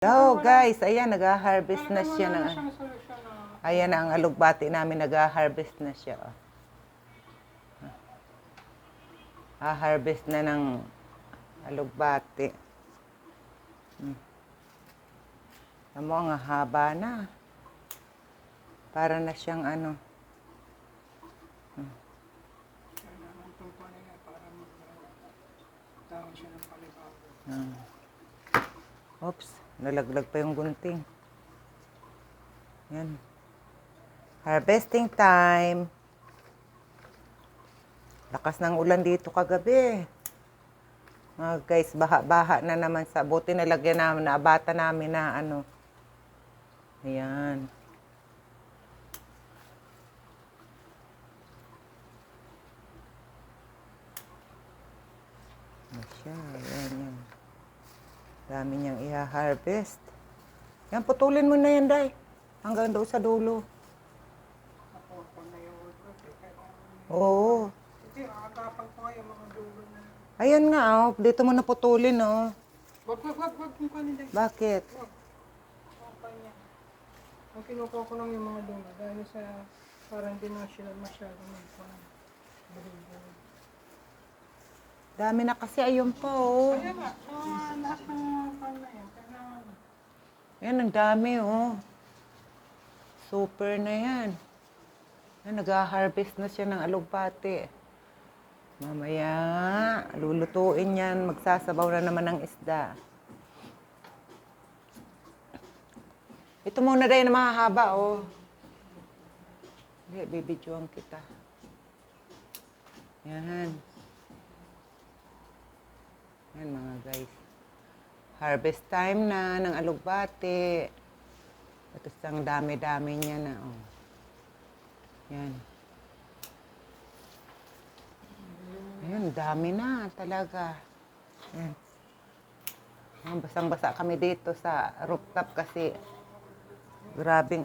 Hello guys, ayan nag-harvest na siya ng ayan na ang alugbati namin, nag-harvest na siya. Harvest na ng alugbati. Tamo ang haba na. Para na siyang ano. Oops, nalaglag pa yung gunting. Yan. Harvesting time. Lakas ng ulan dito kagabi. Guys, baha-baha na naman sa buti nalagyan namin, naabata namin na ano. Ayan. Siya, ayan yan. Dami niyang i-harvest. Yan, putulin mo na yan, Day. Hanggang doon sa dulo. Oo. Ayan nga, oh. Dito mo na putulin, oh. Wag kung kanin, Day. Bakit? Ang kinukuha ko lang yung mga dulo dahil sa parang di na sila masyadong magpahan. Dami na kasi, ayun po, oh. Kaya nga, lahat ng pan na yan, kailangan. Yan, ang dami, oh. Super na yan. Yan, nag-harvest na siya ng alugbati. Mamaya, lulutuin yan. Magsasabaw na naman ng isda. Ito muna rin na mahahaba, oh. Hindi, bibidyoan kita. Yan. Yan, mga guys. Harvest time na ng alugbati. Ito ang dami-dami niya na, oh. Yan. Ayan, dami na talaga. Yan. Basang-basa kami dito sa rooftop kasi grabing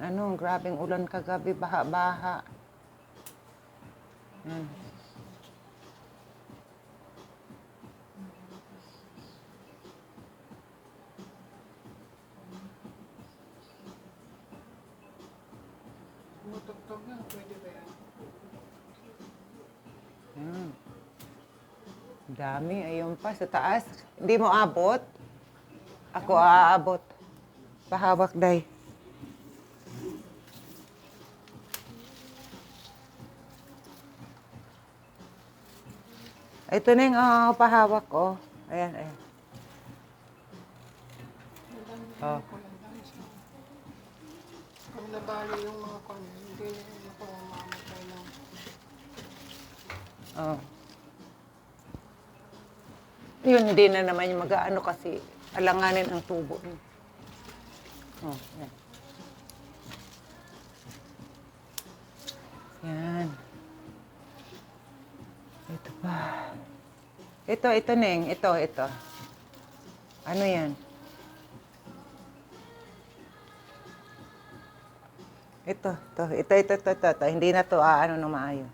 ulan kagabi, baha-baha. Yan. Tumutugtog na, pwede ba yan? Yan. Dami, ayun pa sa taas. Hindi mo abot? Ako aabot. Pahawak, Day. Ito na yung pahawak, oh. Ayan, ayan. Oh. Pag nabali yung mga kanin, hindi na ako mamatay ng... Oh. Yun, hindi na naman yung mag-aano kasi alanganin ang tubo. Oh, yan. Yan. Ito pa. Ito, Neng. Ito. Ano yan? Ito. Hindi na to, ano na maayos.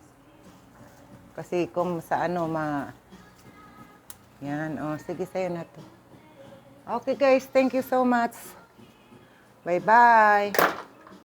Kasi kung sa ano, yan, oh, sige sa'yo na to. Okay guys, thank you so much. Bye-bye.